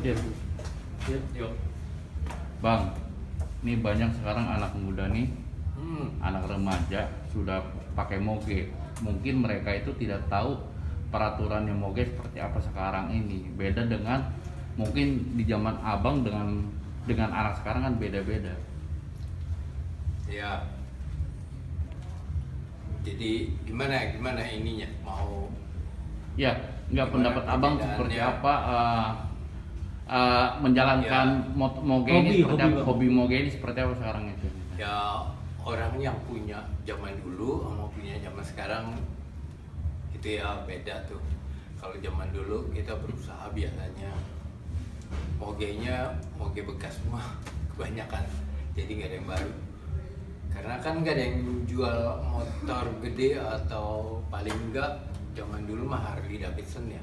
Iya. Yuk. Bang, ini banyak sekarang anak muda nih, anak remaja sudah pakai moge. Mungkin mereka itu tidak tahu peraturannya moge seperti apa sekarang ini. Beda dengan mungkin di zaman abang dengan anak sekarang kan beda-beda. Ya. Jadi gimana ininya mau Ya, nggak gimana pendapat abang perbedaannya? seperti apa menjalankan moge ini seperti apa? Hobi moge ini seperti apa sekarang itu? ya orang yang punya zaman dulu sama punya zaman sekarang itu ya beda tuh. Kalau zaman dulu kita berusaha biasanya moge bekas semua kebanyakan, jadi nggak ada yang baru. Karena kan nggak ada yang jual motor gede atau paling enggak zaman dulu mah Harley Davidson ya.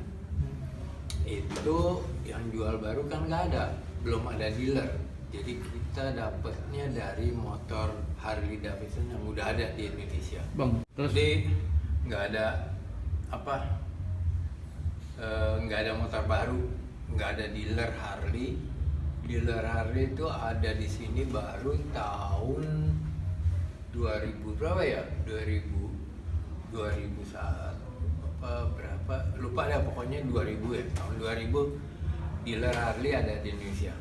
Itu yang jual baru kan nggak ada, belum ada dealer. Jadi kita dapatnya dari motor Harley Davidson yang udah ada di Indonesia. Bang, terus Jadi nggak ada nggak ada motor baru, nggak ada dealer Harley. Dealer Harley itu ada di sini baru tahun 2000 berapa ya? 2001 apa berapa? Lupa deh, pokoknya 2000 ya. Tahun 2000 dealer Harley ada di Indonesia.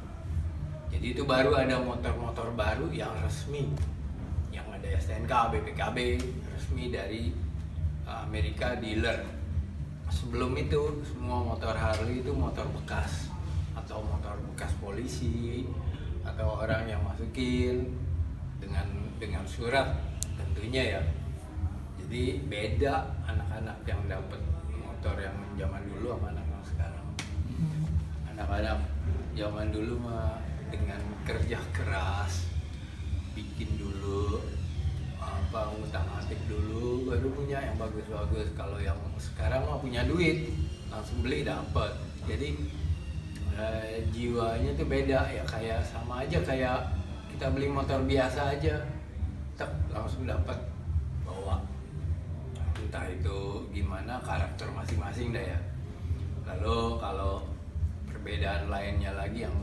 Jadi itu baru ada motor-motor baru yang resmi, yang ada STNK, BPKB, resmi dari Amerika dealer. Sebelum itu semua motor Harley itu motor bekas atau motor bekas polisi atau orang yang masukin dengan surat tentunya ya. Jadi beda anak-anak yang dapat motor yang zaman dulu sama anak yang sekarang. Anak-anak zaman dulu mah dengan kerja keras, bikin dulu ngutang-ngatik dulu baru punya yang bagus-bagus. Kalau yang sekarang mah punya duit langsung beli dapat. Jadi jiwanya tuh beda ya, kayak sama aja kayak kita beli motor biasa aja, tek langsung dapat bawa. Entah itu gimana karakter masing-masing dah ya. Lalu kalau perbedaan lainnya lagi yang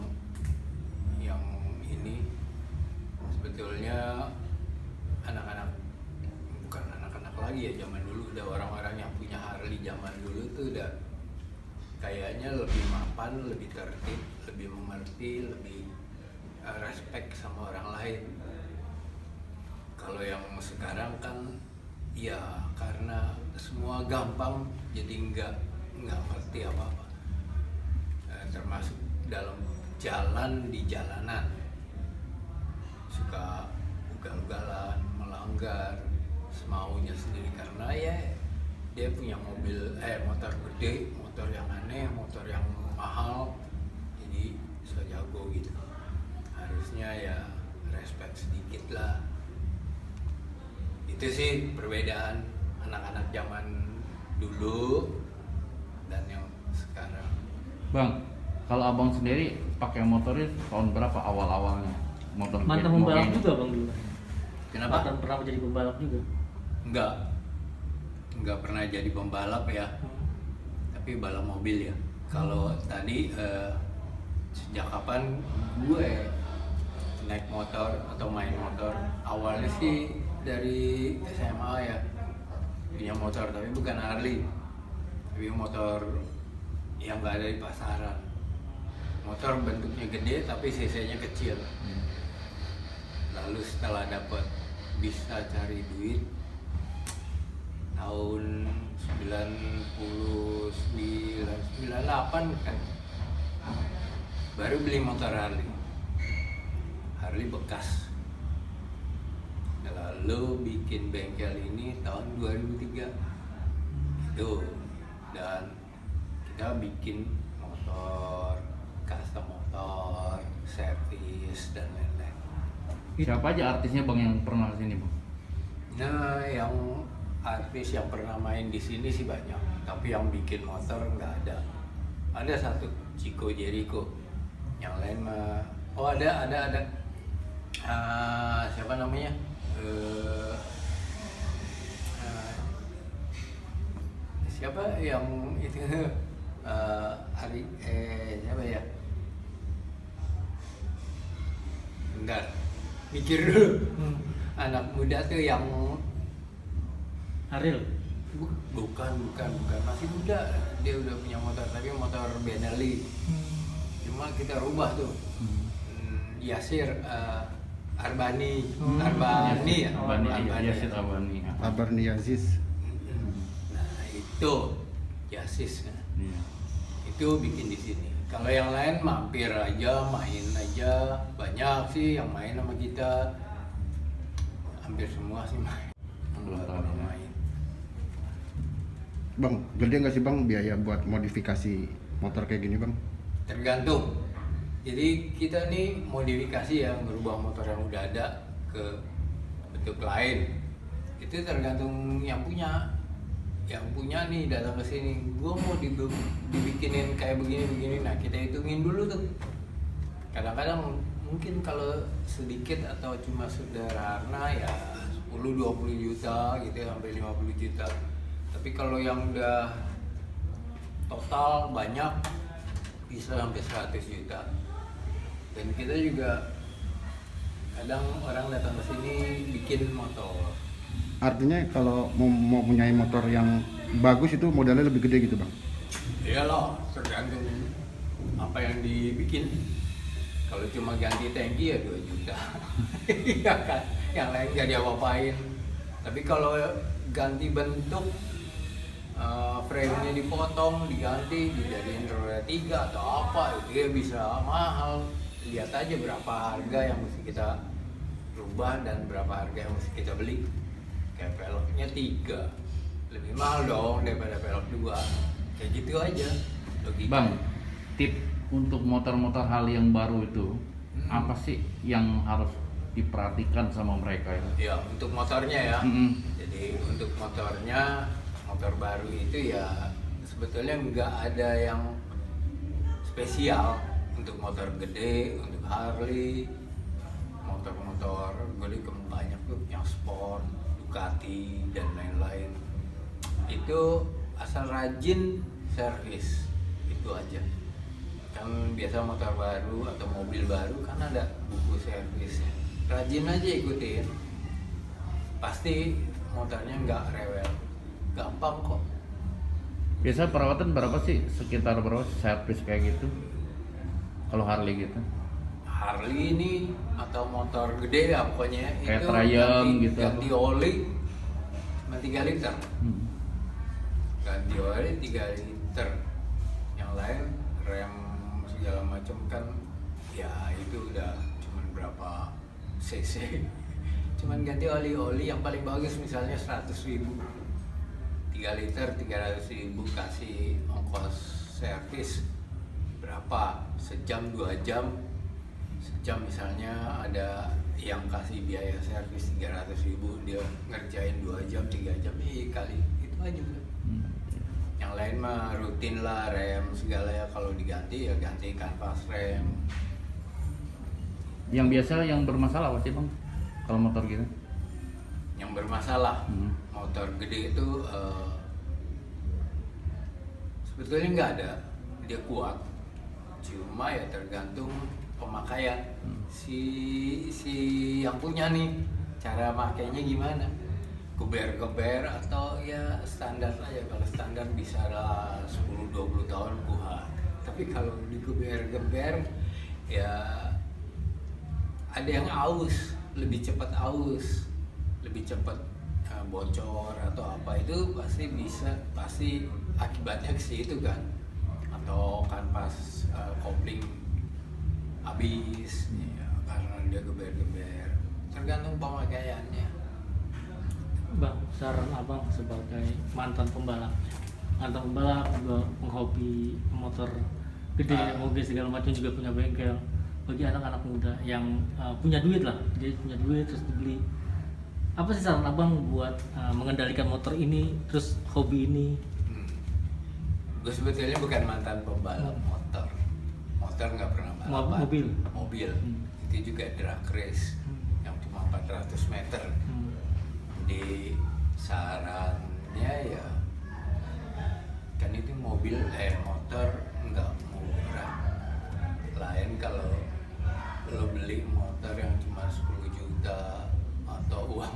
ini sebetulnya bukan anak-anak lagi ya, zaman dulu udah orang-orang yang punya Harley zaman dulu tuh udah kayaknya lebih mapan, lebih tertib, lebih mengerti, lebih respect sama orang lain. Kalau yang sekarang kan ya karena semua gampang jadi nggak ngerti apa-apa. Termasuk dalam jalan di jalanan suka ugal-ugalan, melanggar semaunya sendiri karena ya dia punya motor gede, motor yang aneh, motor yang mahal, jadi so jago gitu. Harusnya ya respect sedikit lah. Itu sih perbedaan anak-anak zaman dulu dan yang sekarang. Bang, kalau abang sendiri pakai motornya tahun berapa awal-awalnya? Motor Mantan moge pembalap ini? juga bang dulu. Kenapa? Mantan pernah menjadi pembalap juga. Enggak pernah jadi pembalap ya, tapi balap mobil ya. Kalau tadi sejak kapan gue naik motor atau main motor? Awalnya sih dari SMA ya, punya motor tapi bukan Harley, tapi motor yang nggak ada di pasaran. Motor bentuknya gede tapi cc-nya kecil. Lalu setelah dapat bisa cari duit tahun 98 kan baru beli motor Harley bekas. Lalu bikin bengkel ini tahun 2003 itu, dan kita bikin motor, custom motor, servis dan lain-lain. Siapa aja artisnya bang yang pernah kesini bang? Nah, yang artis yang pernah main di sini sih banyak, tapi yang bikin motor nggak ada. Ada satu, Chico Jericho. Yang lain mah, oh ada. Siapa namanya? Siapa yang itu siapa ya? bentar, mikir dulu. Anak muda tuh yang Ariel. bukan masih muda, dia udah punya motor tapi motor Benelli. Cuma kita rubah tuh. Yasir Arbani, Arbani ya, Yasir Arbani. Arbani Aziz. Nah itu Yasis kan. Iya. Itu bikin di sini. Kalau yang lain mampir aja, main aja. Banyak sih yang main sama kita. Hampir semua sih main. Belum Nggak tahu pernah ya. main. Bang, gede nggak sih bang biaya buat modifikasi motor kayak gini bang? Tergantung. Jadi kita nih modifikasi ya, merubah motor yang udah ada ke bentuk lain. Itu tergantung yang punya. Yang punya nih datang ke sini, gua mau dibikinin kayak begini. Nah, kita hitungin dulu tuh. Kadang-kadang mungkin kalau sedikit atau cuma sederhana ya 10-20 juta gitu ya, sampai 50 juta. Tapi kalau yang udah total banyak bisa sampai 100 juta. Dan kita juga kadang orang datang ke sini bikin motor. Artinya kalau mau punya motor yang bagus itu modalnya lebih gede gitu bang? Iyalah, tergantung apa yang dibikin. Kalau cuma ganti tangki ya 2 juta. Iya kan, yang lain gak diapa-apain. Tapi kalau ganti bentuk, frame-nya dipotong, diganti, dijadiin roda 3 atau apa, itu ya bisa mahal. Lihat aja berapa harga yang mesti kita rubah dan berapa harga yang mesti kita beli. Kayak velgnya 3, lebih mahal dong daripada velg 2. Kayak gitu aja logika. Bang, tip untuk motor-motor hal yang baru itu apa sih yang harus diperhatikan sama mereka itu? Ya untuk motornya ya. Mm-mm. Jadi untuk motornya, motor baru itu ya sebetulnya nggak ada yang spesial. Untuk motor gede, untuk Harley, motor-motor gede banyak tuh yang sport, Ducati dan lain-lain. Itu asal rajin servis, itu aja. Kan biasa motor baru atau mobil baru kan ada buku servisnya. Rajin aja ikutin, pasti motornya nggak rewel, gampang kok. Biasa perawatan berapa sih? Sekitar berapa sih servis kayak gitu? Kalau Harley gitu? Harley ini atau motor gede ya pokoknya Kayak itu Triumph gitu. ganti oli cuma 3 liter. Ganti oli 3 liter. Yang lain rem segala macam kan ya itu udah cuman berapa cc. Cuman ganti oli yang paling bagus misalnya 100.000. 3 liter 300.000 kasih ongkos servis berapa? Sejam 2 jam. Sejam misalnya ada yang kasih biaya servis 300.000, dia ngerjain 2 jam 3 jam kali itu aja udah. Yang lain mah rutin lah, rem segala ya kalau diganti ya ganti kanvas rem. Yang biasa yang bermasalah apa sih bang? Kalau motor gitu? Yang bermasalah motor gede itu sebetulnya nggak ada, dia kuat. Cuma ya tergantung pemakaian si yang punya nih, cara makainya gimana, geber atau ya standar aja. Kalau standar bisa lah 10-20 tahun kuat, tapi kalau digeber ya ada yang aus, lebih cepat bocor atau apa, itu pasti akibatnya ke situ kan, atau kanvas kopling habis ya, karena dia geber, tergantung pemakaiannya. Bang, saran abang sebagai mantan pembalap juga penghobi motor gede, mobil segala macam, juga punya bengkel. Bagi anak-anak muda yang punya duit lah, dia punya duit terus dibeli, apa sih saran abang buat mengendalikan motor ini, terus hobi ini? Gue sebetulnya bukan mantan pembalap motor nggak pernah balapan. Mobil. Itu juga drag race yang cuma 400 meter. Jadi sarannya ya kan itu motor nggak murah. Lain kalau lo beli motor yang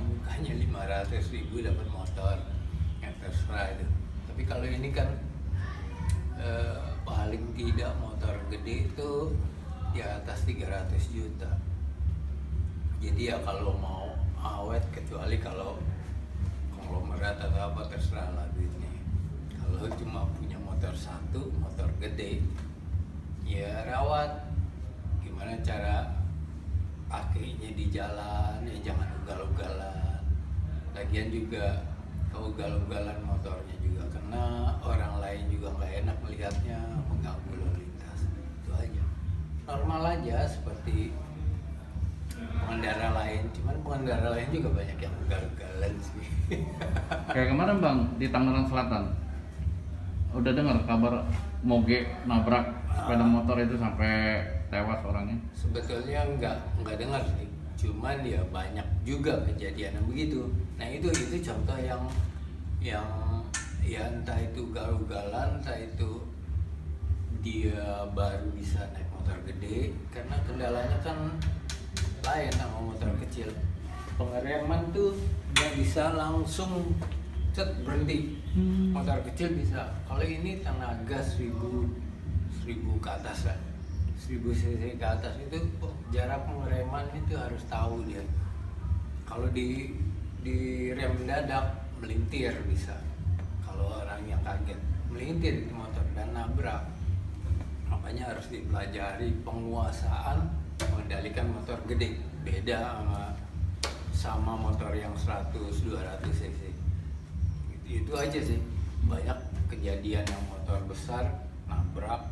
bukannya 500.000 dapat motor yang terserah itu. Tapi kalau ini kan paling tidak motor gede itu di atas 300 juta. Jadi ya kalau mau awet, kecuali kalau konglomerat atau apa, terserah lah duitnya. Kalau cuma punya motor satu, motor gede, ya rawat. Gimana cara pakainya di jalan, ya jangan ugal-ugalan. Lagian juga keugal-ugalan motornya juga kena, orang lain juga nggak enak melihatnya, mengganggu lalu lintas. Itu aja. Normal aja seperti pengendara lain, cuman pengendara lain juga banyak yang ugal-ugalan sih. Kayak kemarin Bang di Tangerang Selatan, udah dengar kabar moge nabrak sepeda motor itu sampai tewas orangnya? Sebetulnya nggak dengar sih, cuman ya banyak juga kejadian yang begitu. Nah itu contoh yang ya entah itu ugal-ugalan, entah itu dia baru bisa naik motor gede, karena kendalanya kan lain sama motor kecil. Pengereman tuh nggak bisa langsung cet berhenti. Motor kecil bisa. Kalau ini tenaga 1000 ke atas lah, 1000 cc ke atas itu jarak pengereman itu harus tahu dia. Kalau di rem mendadak melintir bisa. Kalau orang yang kaget melintir itu motor dan nabrak. Makanya harus dipelajari penguasaan mengendalikan motor gede. Beda sama motor yang 100-200 cc. Itu aja sih. Banyak kejadian yang motor besar nabrak,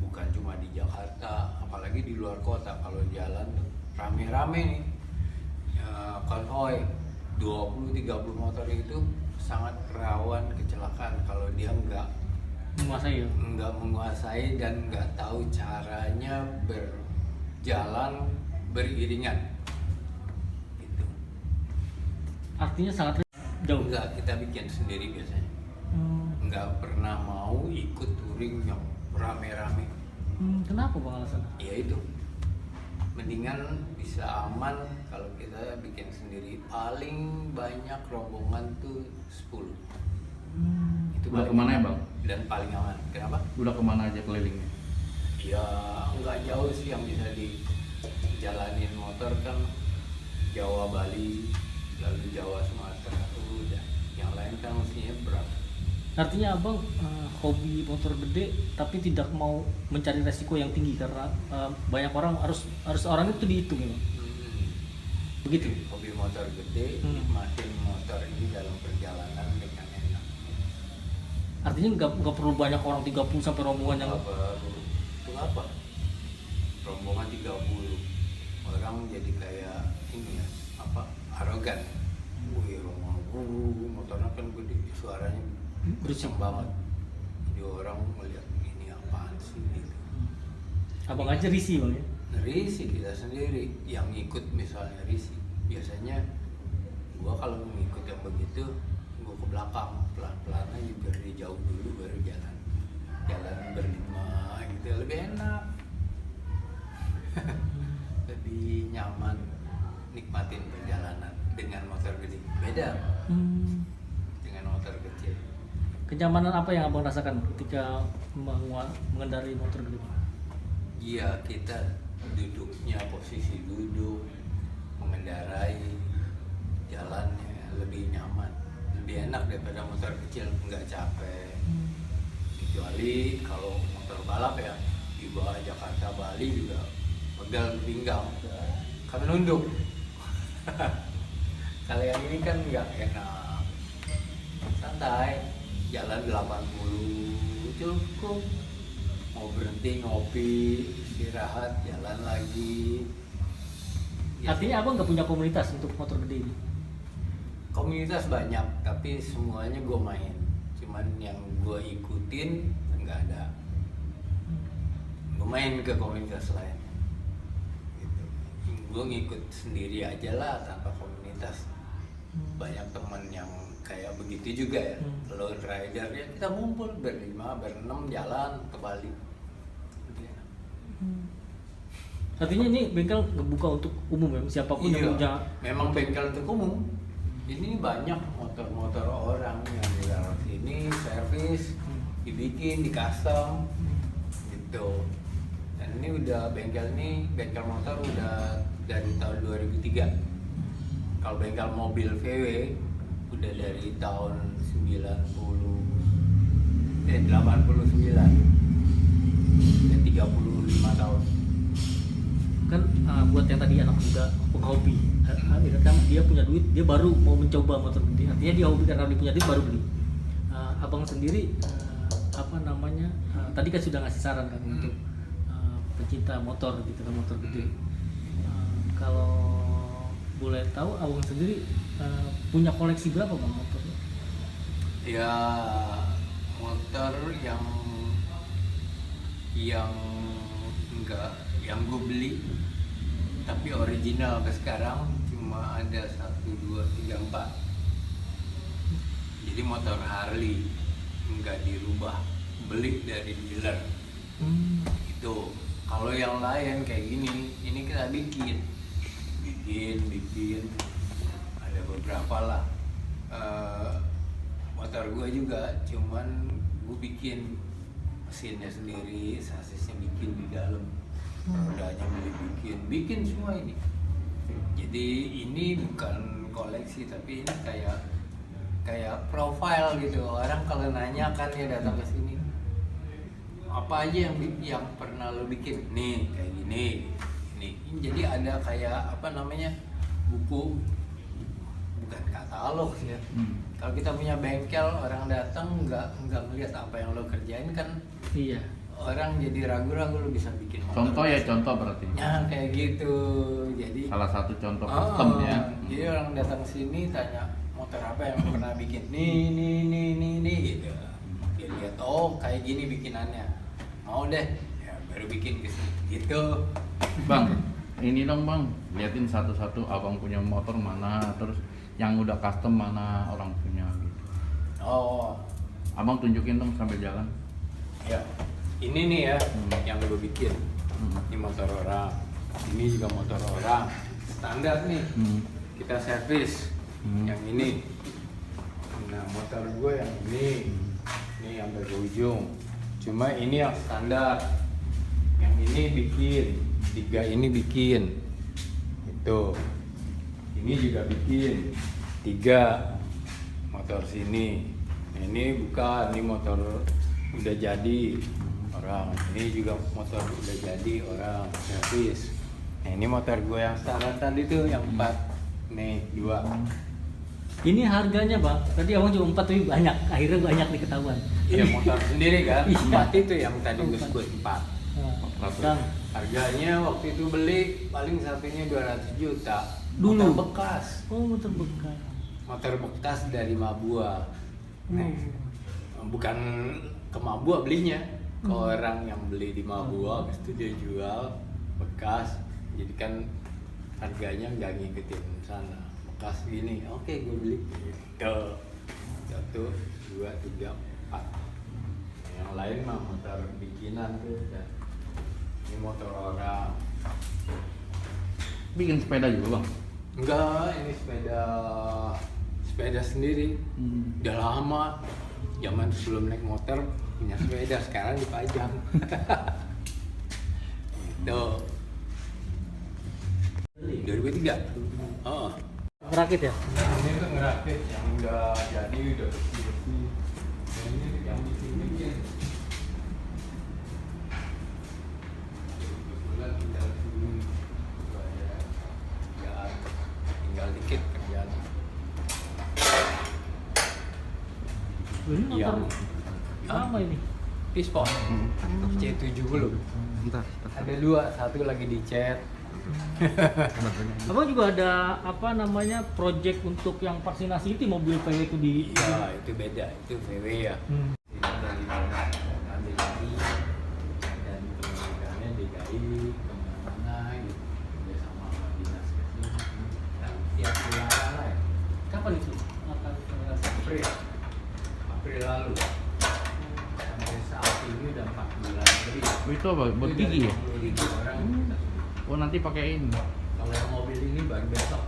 bukan cuma di Jakarta, apalagi di luar kota. Kalau jalan tuh rame-rame nih, konvoy 20-30 motor itu sangat rawan kecelakaan kalau dia nggak menguasai dan nggak tahu caranya berjalan beriringan. Gitu. Artinya sangat jauh. Enggak, kita bikin sendiri biasanya. Nggak pernah mau ikut touring yang rame-rame. Kenapa Bang alasannya? Ya itu, mendingan bisa aman kalau kita bikin sendiri. Paling banyak rombongan tuh 10. Itu Udah paling kemana ya aman. Bang? Dan paling aman. Kenapa? Udah kemana aja kelilingnya? Ya nggak jauh sih yang bisa dijalanin motor kan. Jawa, Bali, lalu Jawa, Sumatera, udah. Yang lain kan mestinya berat. Artinya Abang hobi motor gede tapi tidak mau mencari resiko yang tinggi karena banyak orang harus orang itu dihitung ya Bang? Begitu? Hobi motor gede, nikmatin motor ini dalam perjalanan dengan enak. Artinya nggak perlu banyak orang 30 sampai rombongan yang Itu apa? Rombongan 30 orang jadi kayak ini ya, arogan. Wih, rombongan motornya kan gede, suaranya berisik banget. Jadi orang melihat ini apaan sih gitu. Abang aja risih Bang ya? Risih kita sendiri yang ikut, misalnya risih. Biasanya gua kalau mengikut yang begitu, gua ke belakang pelan-pelan aja biar dia jauh dulu baru jalan berlima gitu, lebih enak. Lebih nyaman nikmatin perjalanan dengan motor gede. Beda dengan motor kecil. Kenyamanan apa yang Abang rasakan ketika mengendarai motor gede? Iya, kita duduknya, posisi duduk, mengendarai, jalannya lebih nyaman, lebih enak daripada motor kecil, nggak capek. Kecuali kalau motor balap ya, di bawah Jakarta, Bali juga pegal pinggang, kan nunduk. Kalau yang ini kan nggak enak, santai, jalan 80 cukup. Mau berhenti ngopi, istirahat, jalan lagi. Artinya Abang nggak punya komunitas untuk motor gede ini? Komunitas banyak, tapi semuanya gue main. Cuman yang gue ikutin nggak ada. Gue main ke komunitas lain. Gitu. Gue ngikut sendiri aja lah tanpa komunitas. Banyak teman yang kayak begitu juga ya, lone rider ya, kita ngumpul berlima, berenam jalan ke Bali. Lebih enak. Artinya ini bengkel ngebuka untuk umum ya, siapapun Iya, yang punya. memang bengkel untuk umum. Ini banyak motor-motor orang yang di dalam sini servis, dibikin, di custom, gitu. Dan ini udah bengkel motor udah dari tahun 2003. Kalau bengkel mobil VW udah dari tahun 89, udah 35 tahun. Kan buat yang tadi anak muda penghobi, kan dia punya duit, dia baru mau mencoba motor gede. Artinya dia hobi karena dia punya duit baru beli. Abang sendiri apa namanya? Tadi kan sudah ngasih saran kan untuk pecinta motor gitu kan, motor gede. Kalau boleh tahu abang sendiri punya koleksi berapa bang motornya? Ya motor yang enggak, yang gue beli tapi original ke sekarang cuma ada 1, 2, 3, 4. Jadi motor Harley enggak dirubah, beli dari dealer. Itu kalau yang lain kayak gini, ini kita bikin ada beberapa lah. Motor gue juga cuman gue bikin mesinnya sendiri, sasisnya bikin di dalam, rodanya bikin semua ini. Jadi ini bukan koleksi tapi ini kayak profile gitu. Orang kalau nanya kan ya datang ke sini, apa aja yang pernah lo bikin? Nih kayak gini. Ini jadi ada kayak apa namanya, buku, bukan katalog sih ya. Kalau kita punya bengkel, orang datang nggak ngeliat apa yang lo kerjain kan. Iya. Orang jadi ragu-ragu lo bisa bikin motor. Contoh ya, contoh berarti. Ya kayak gitu. Jadi Salah satu contoh custom ya. Jadi orang datang sini tanya motor apa yang pernah bikin, nih gitu. Dia lihat, oh kayak gini bikinannya, mau deh, ya baru bikin gitu. Bang, ini dong bang, liatin satu-satu abang punya motor mana, terus yang udah custom mana orang punya gitu. Oh, Abang tunjukin dong sambil jalan. ya. Ini nih ya, yang gue bikin. Ini motor orang, ini juga motor orang. Standar nih, kita servis. Yang ini. Nah, motor gue yang ini yang dari ujung. Cuma ini yang standar. Yang ini bikin, 3 ini bikin. Itu. Ini juga bikin. 3 motor sini. Nah, ini bukan, ini motor udah jadi orang. Ini juga motor udah jadi orang servis. Nah, ini motor gue yang standar tadi tuh yang 4. Nih, 2. Ini harganya bang, tadi abang cuma 4 tapi banyak, akhirnya banyak diketahuan. Iya, motor sendiri kan. Iya. 4 itu yang tadi gue sebut 4. Bang, Harganya waktu itu beli paling satunya 200 juta. Dulu? Motor bekas. oh motor bekas. Motor bekas dari Mabua. Bukan ke Mabua belinya, ke orang yang beli di Mabua, habis itu dia jual bekas. Jadi kan harganya nggak ngikutin sana. Bekas gini, oke gue beli. Gitu. 1, 2, 3, 4. Yang lain mah motor bikinan tuh. Ini motor orang. Bikin sepeda juga bang. Enggak, ini sepeda sendiri. Udah lama. Zaman sebelum naik motor punya sepeda, sekarang dipajang. Tuh. 2003. Oh. Ngerakit ya? Ini tuh ngerakit yang udah jadi, udah bersih. Ini yang bikin. Kebetulan tinggal sini. Tinggal dikit kerjaan. Ini motor Yang apa ini? Pispon C70. Bentar. Ada 2, satu lagi dicat. Abang juga ada apa namanya project untuk yang vaksinasi itu mobil VW itu di. Ya itu beda, itu VW ya. Ini dari mana? Ambil lagi dan pendidikannya DKI kemana-mana gitu, kerja sama dinas kesini. Dan tiap bulan lah ya. Kapan itu? Akan vaksinasi? April lalu. Sampai saat ini udah 4 bulan lebih. Itu apa? Buat gigi ya? 20.000 orang. Oh nanti pakai ini. Kalau yang mobil ini baru besok.